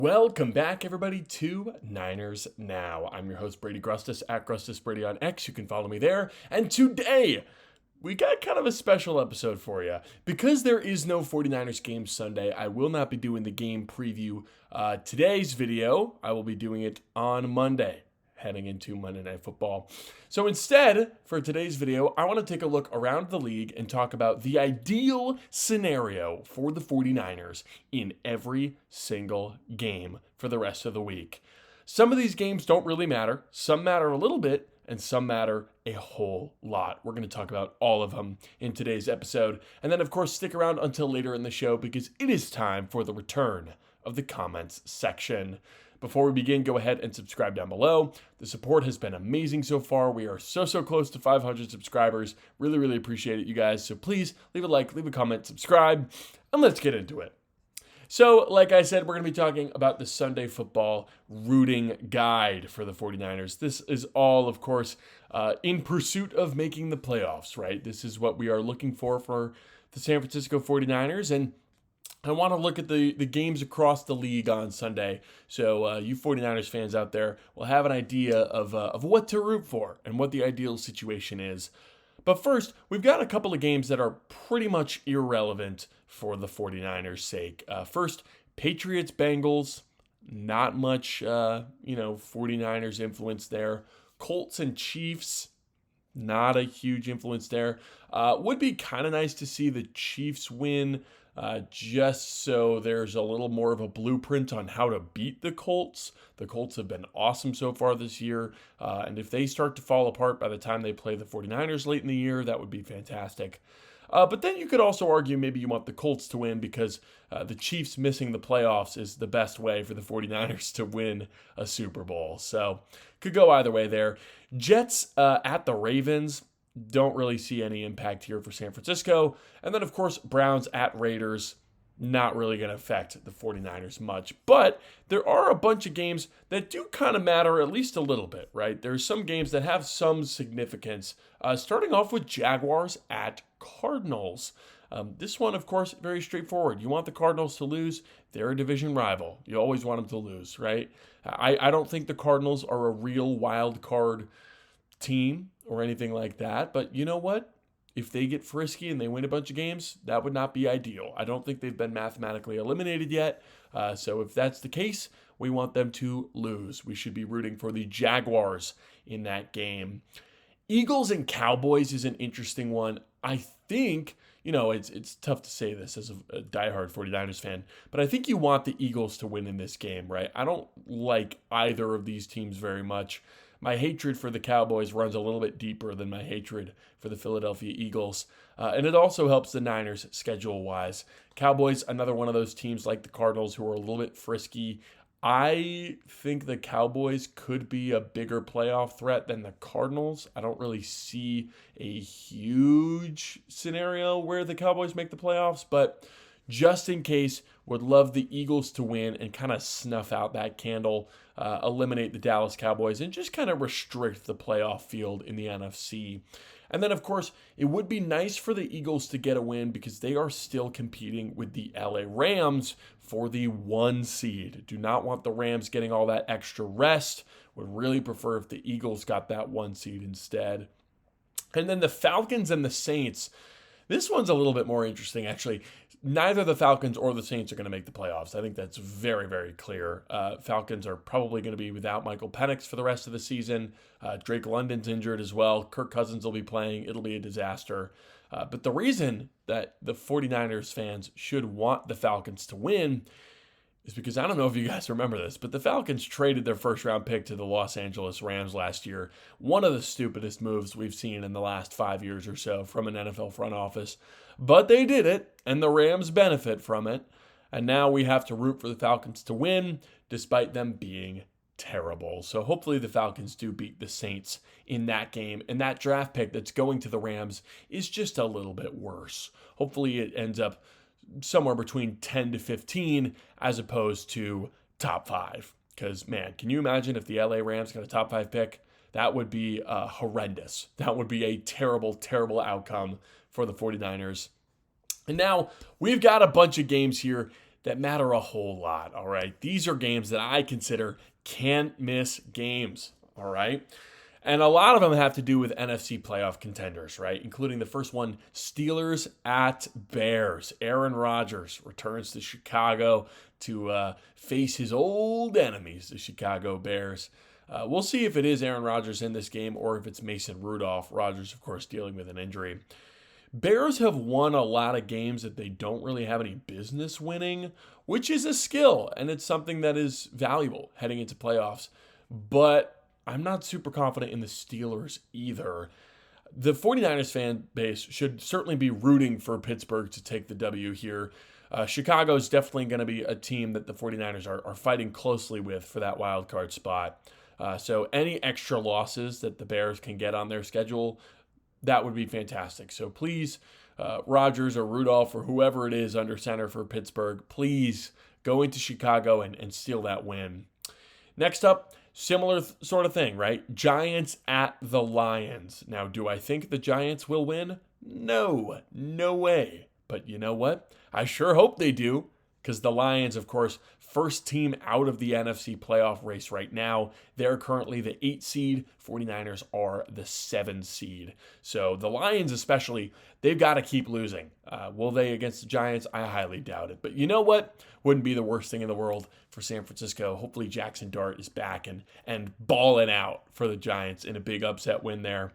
Welcome back, everybody, to Niners Now. I'm your host, Brady Grustas, at Grustas Brady on X. You can follow me there. And today, we got kind of a special episode for you. Because there is no 49ers game Sunday, I will not be doing the game preview today's video. I will be doing it on Monday, heading into Monday Night Football. So instead, for today's video, I want to take a look around the league and talk about the ideal scenario for the 49ers in every single game for the rest of the week. Some of these games don't really matter. Some matter a little bit, and some matter a whole lot. We're going to talk about all of them in today's episode. And then, of course, stick around until later in the show because it is time for the return of the comments section. Before we begin, go ahead and subscribe down below. The support has been amazing so far. We are so close to 500 subscribers. Really appreciate it, you guys. So please leave a like, leave a comment, subscribe, and let's get into it. So, like I said, we're going to be talking about the Sunday football rooting guide for the 49ers. This is all, of course, in pursuit of making the playoffs, right? This is what we are looking for the San Francisco 49ers, and I want to look at the games across the league on Sunday, so you 49ers fans out there will have an idea of what to root for and what the ideal situation is. But first, we've got a couple of games that are pretty much irrelevant for the 49ers' sake. First, Patriots-Bengals, not much 49ers influence there. Colts and Chiefs, not a huge influence there. Would be kind of nice to see the Chiefs win, just so there's a little more of a blueprint on how to beat the Colts. The Colts have been awesome so far this year, and if they start to fall apart by the time they play the 49ers late in the year, that would be fantastic. But then you could also argue maybe you want the Colts to win because the Chiefs missing the playoffs is the best way for the 49ers to win a Super Bowl. So could go either way there. Jets at the Ravens. Don't really see any impact here for San Francisco. And then, of course, Browns at Raiders. Not really going to affect the 49ers much. But there are a bunch of games that do kind of matter at least a little bit, right? There's some games that have some significance. Starting off with Jaguars at Cardinals. This one, of course, very straightforward. You want the Cardinals to lose. They're a division rival. You always want them to lose, right? I don't think the Cardinals are a real wild card team or anything like that. But you know what? If they get frisky and they win a bunch of games, that would not be ideal. I don't think they've been mathematically eliminated yet. So if that's the case, we want them to lose. We should be rooting for the Jaguars in that game. Eagles and Cowboys is an interesting one. I think, it's tough to say this as a diehard 49ers fan, but I think you want the Eagles to win in this game, right? I don't like either of these teams very much. My hatred for the Cowboys runs a little bit deeper than my hatred for the Philadelphia Eagles. And it also helps the Niners schedule-wise. Cowboys, another one of those teams like the Cardinals who are a little bit frisky. I think the Cowboys could be a bigger playoff threat than the Cardinals. I don't really see a huge scenario where the Cowboys make the playoffs, but just in case, would love the Eagles to win and kind of snuff out that candle, eliminate the Dallas Cowboys, and just kind of restrict the playoff field in the NFC. And then, of course, it would be nice for the Eagles to get a win because they are still competing with the LA Rams for the 1 seed. Do not want the Rams getting all that extra rest. Would really prefer if the Eagles got that 1 seed instead. And then the Falcons and the Saints. This one's a little bit more interesting, actually. Neither the Falcons or the Saints are going to make the playoffs. I think that's very clear. Falcons are probably going to be without Michael Penix for the rest of the season. Drake London's injured as well. Kirk Cousins will be playing. It'll be a disaster. But the reason that the 49ers fans should want the Falcons to win is because, I don't know if you guys remember this, but the Falcons traded their first-round pick to the Los Angeles Rams last year. One of the stupidest moves we've seen in the last 5 years or so from an NFL front office. But they did it, and the Rams benefit from it. And now we have to root for the Falcons to win, despite them being terrible. So hopefully the Falcons do beat the Saints in that game. And that draft pick that's going to the Rams is just a little bit worse. Hopefully it ends up somewhere between 10 to 15 as opposed to top 5. Because, man, can you imagine if the LA Rams got a top 5 pick? That would be horrendous. That would be a terrible outcome for the 49ers. And now we've got a bunch of games here that matter a whole lot, all right? These are games that I consider can't miss games, all right? And a lot of them have to do with NFC playoff contenders, right? Including the first one, Steelers at Bears. Aaron Rodgers returns to Chicago to face his old enemies, the Chicago Bears. We'll see if it is Aaron Rodgers in this game or if it's Mason Rudolph. Rodgers, of course, dealing with an injury. Bears have won a lot of games that they don't really have any business winning, which is a skill, and it's something that is valuable heading into playoffs. But I'm not super confident in the Steelers either. The 49ers fan base should certainly be rooting for Pittsburgh to take the W here. Chicago is definitely going to be a team that the 49ers are fighting closely with for that wild card spot. So any extra losses that the Bears can get on their schedule, that would be fantastic. So please, Rodgers or Rudolph or whoever it is under center for Pittsburgh, please go into Chicago and steal that win. Next up, similar sort of thing, right? Giants at the Lions. Now, do I think the Giants will win? No way. But you know what? I sure hope they do, because the Lions, of course, first team out of the NFC playoff race right now. They're currently the 8 seed. 49ers are the 7 seed. So the Lions especially, they've got to keep losing. Will they against the Giants? I highly doubt it. But you know what? Wouldn't be the worst thing in the world for San Francisco. Hopefully Jackson Dart is back and balling out for the Giants in a big upset win there.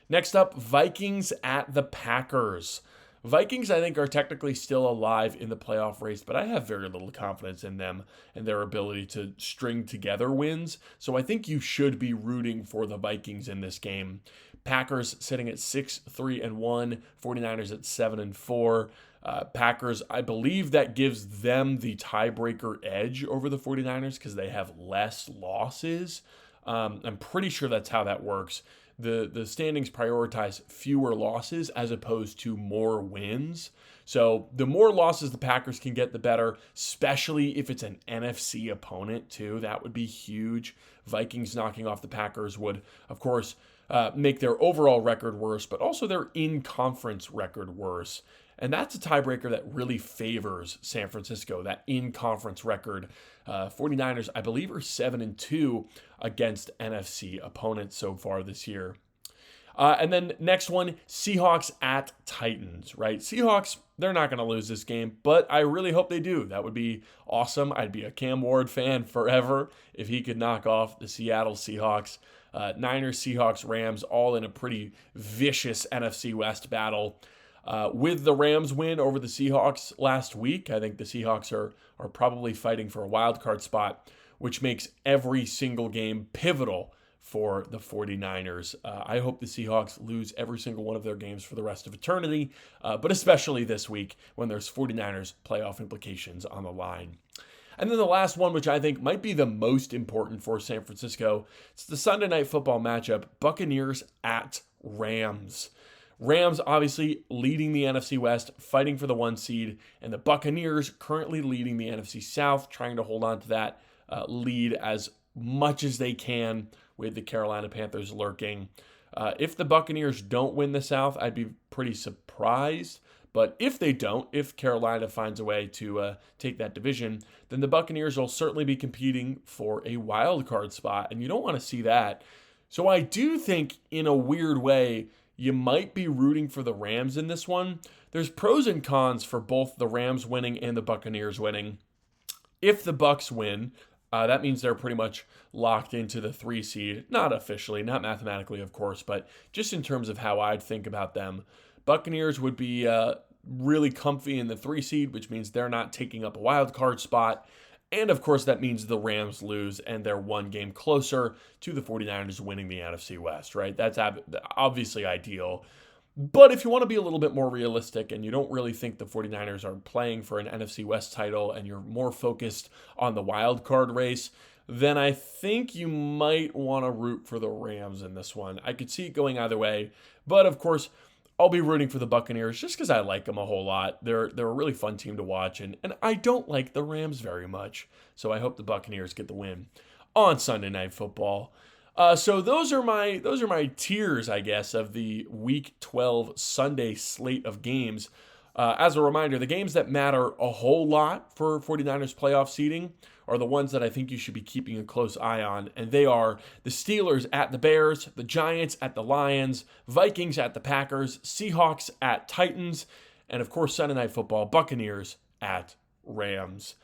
Next up, Vikings at the Packers. Vikings, I think, are technically still alive in the playoff race, but I have very little confidence in them and their ability to string together wins. So I think you should be rooting for the Vikings in this game. Packers sitting at 6-3-1, 49ers at 7-4. Packers, I believe that gives them the tiebreaker edge over the 49ers because they have less losses. I'm pretty sure that's how that works. The standings prioritize fewer losses as opposed to more wins. So the more losses the Packers can get, the better, especially if it's an NFC opponent too. That would be huge. Vikings knocking off the Packers would, of course, make their overall record worse, but also their in-conference record worse. And that's a tiebreaker that really favors San Francisco, that in-conference record. 49ers, I believe, are 7-2 against NFC opponents so far this year. And then next one, Seahawks at Titans, right? Seahawks, they're not going to lose this game, but I really hope they do. That would be awesome. I'd be a Cam Ward fan forever if he could knock off the Seattle Seahawks. Niners, Seahawks, Rams, all in a pretty vicious NFC West battle. With the Rams win over the Seahawks last week, I think the Seahawks are probably fighting for a wild card spot, which makes every single game pivotal for the 49ers. I hope the Seahawks lose every single one of their games for the rest of eternity, but especially this week when there's 49ers playoff implications on the line. And then the last one, which I think might be the most important for San Francisco, it's the Sunday Night Football matchup, Buccaneers at Rams. Rams obviously leading the NFC West, fighting for the 1 seed, and the Buccaneers currently leading the NFC South, trying to hold on to that lead as much as they can with the Carolina Panthers lurking. If the Buccaneers don't win the South, I'd be pretty surprised. But if they don't, if Carolina finds a way to take that division, then the Buccaneers will certainly be competing for a wild card spot, and you don't want to see that. So I do think, in a weird way, you might be rooting for the Rams in this one. There's pros and cons for both the Rams winning and the Buccaneers winning. If the Bucs win, that means they're pretty much locked into the 3 seed. Not officially, not mathematically, of course, but just in terms of how I'd think about them. Buccaneers would be really comfy in the 3 seed, which means they're not taking up a wild card spot. And of course, that means the Rams lose and they're 1 game closer to the 49ers winning the NFC West, right? That's obviously ideal. But if you want to be a little bit more realistic and you don't really think the 49ers are playing for an NFC West title and you're more focused on the wild card race, then I think you might want to root for the Rams in this one. I could see it going either way. But of course, I'll be rooting for the Buccaneers just because I like them a whole lot. They're a really fun team to watch, and I don't like the Rams very much. So I hope the Buccaneers get the win on Sunday Night Football. So those are my tiers, I guess, of the Week 12 Sunday slate of games. As a reminder, the games that matter a whole lot for 49ers playoff seeding are the ones that I think you should be keeping a close eye on, and they are the Steelers at the Bears, the Giants at the Lions, Vikings at the Packers, Seahawks at Titans, and of course Sunday Night Football, Buccaneers at Rams.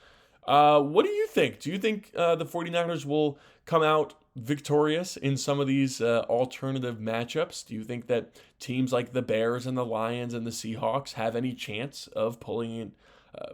What do you think? Do you think the 49ers will come out victorious in some of these alternative matchups? Do you think that teams like the Bears and the Lions and the Seahawks have any chance of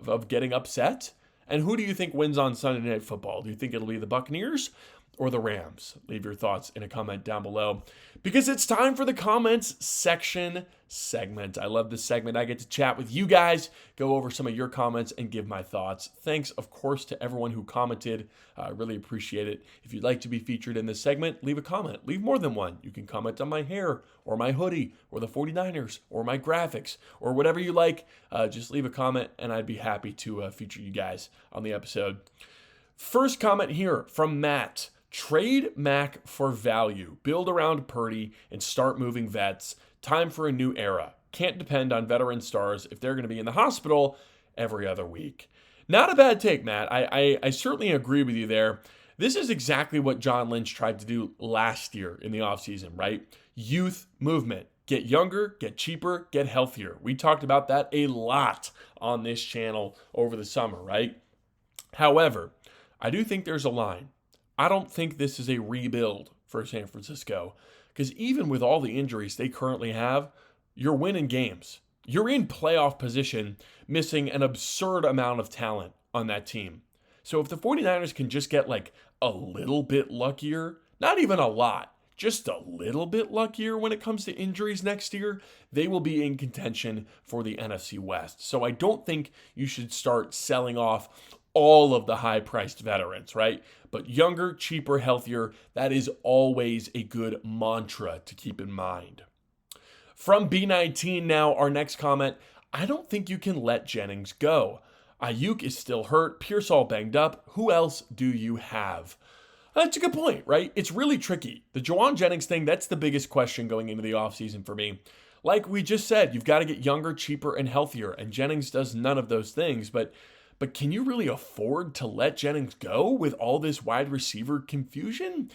of getting upset? And who do you think wins on Sunday Night Football? Do you think it'll be the Buccaneers or the Rams? Leave your thoughts in a comment down below, because it's time for the comments section segment. I love this segment. I get to chat with you guys, go over some of your comments, and give my thoughts. Thanks, of course, to everyone who commented. I really appreciate it. If you'd like to be featured in this segment, leave a comment. Leave more than one. You can comment on my hair or my hoodie or the 49ers or my graphics or whatever you like. Just leave a comment, and I'd be happy to feature you guys on the episode. First comment here from Matt. Trade Mac for value. Build around Purdy and start moving vets. Time for a new era. Can't depend on veteran stars if they're going to be in the hospital every other week. Not a bad take, Matt. I certainly agree with you there. This is exactly what John Lynch tried to do last year in the offseason, right? Youth movement. Get younger, get cheaper, get healthier. We talked about that a lot on this channel over the summer, right? However, I do think there's a line. I don't think this is a rebuild for San Francisco, because even with all the injuries they currently have, you're winning games. You're in playoff position, missing an absurd amount of talent on that team. So if the 49ers can just get like a little bit luckier, not even a lot, just a little bit luckier when it comes to injuries next year, they will be in contention for the NFC West. So I don't think you should start selling off all of the high-priced veterans, right? But younger, cheaper, healthier, that is always a good mantra to keep in mind. From B19 now, our next comment, I don't think you can let Jennings go. Ayuk is still hurt, Pearsall banged up. Who else do you have? That's a good point, right? It's really tricky. The Jauan Jennings thing, that's the biggest question going into the offseason for me. Like we just said, you've got to get younger, cheaper, and healthier, and Jennings does none of those things, but can you really afford to let Jennings go with all this wide receiver confusion?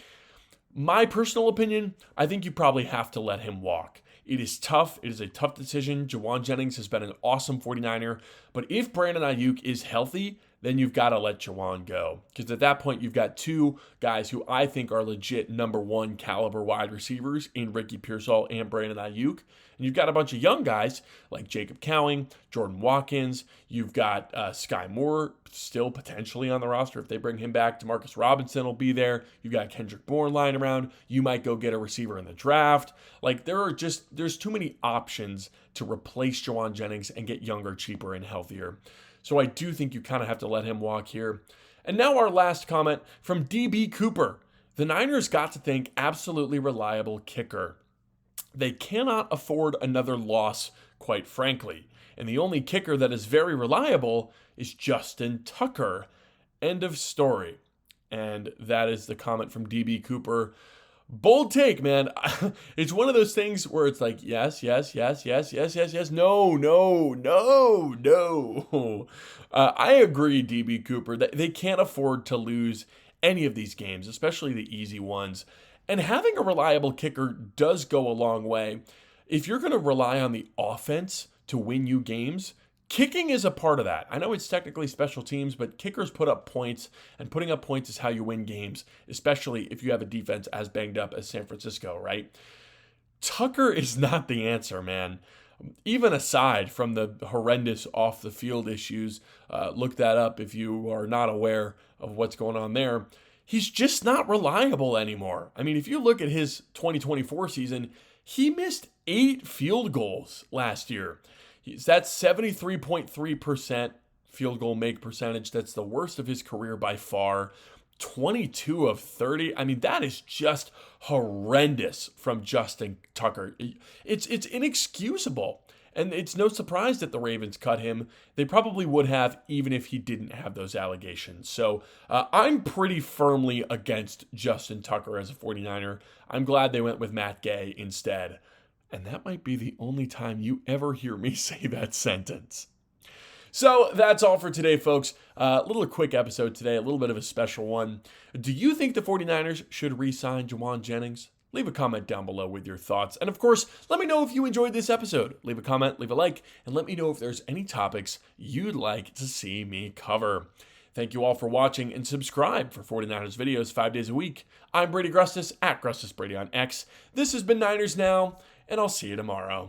My personal opinion, I think you probably have to let him walk. It is tough. It is a tough decision. Jauan Jennings has been an awesome 49er, but if Brandon Ayuk is healthy, then you've got to let Jauan go. Because at that point, you've got two guys who I think are legit number one caliber wide receivers in Ricky Pearsall and Brandon Ayuk. And you've got a bunch of young guys like Jacob Cowing, Jordan Watkins. You've got Sky Moore still potentially on the roster. If they bring him back, DeMarcus Robinson will be there. You've got Kendrick Bourne lying around. You might go get a receiver in the draft. Like there's too many options to replace Jauan Jennings and get younger, cheaper, and healthier. So I do think you kind of have to let him walk here. And now our last comment from DB Cooper. The Niners got to think absolutely reliable kicker. They cannot afford another loss, quite frankly. And the only kicker that is very reliable is Justin Tucker. End of story. And that is the comment from DB Cooper. Bold take, man. It's one of those things where it's like, yes, yes, yes, yes, yes, yes, yes, no, no, no, no. I agree, DB Cooper, that they can't afford to lose any of these games, especially the easy ones. And having a reliable kicker does go a long way. If you're going to rely on the offense to win you games, kicking is a part of that. I know it's technically special teams, but kickers put up points, and putting up points is how you win games, especially if you have a defense as banged up as San Francisco, right? Tucker is not the answer, man. Even aside from the horrendous off-the-field issues, look that up if you are not aware of what's going on there. He's just not reliable anymore. I mean, if you look at his 2024 season, he missed 8 field goals last year. That's 73.3% field goal make percentage. That's the worst of his career by far. 22 of 30. I mean, that is just horrendous from Justin Tucker. It's inexcusable. And it's no surprise that the Ravens cut him. They probably would have even if he didn't have those allegations. So I'm pretty firmly against Justin Tucker as a 49er. I'm glad they went with Matt Gay instead. And that might be the only time you ever hear me say that sentence. So that's all for today, folks. A little quick episode today, a little bit of a special one. Do you think the 49ers should re-sign Juwan Jennings? Leave a comment down below with your thoughts. And of course, let me know if you enjoyed this episode. Leave a comment, leave a like, and let me know if there's any topics you'd like to see me cover. Thank you all for watching, and subscribe for 49ers videos 5 days a week. I'm Brady Grustas at GrustasBrady on X. This has been Niners Now, and I'll see you tomorrow.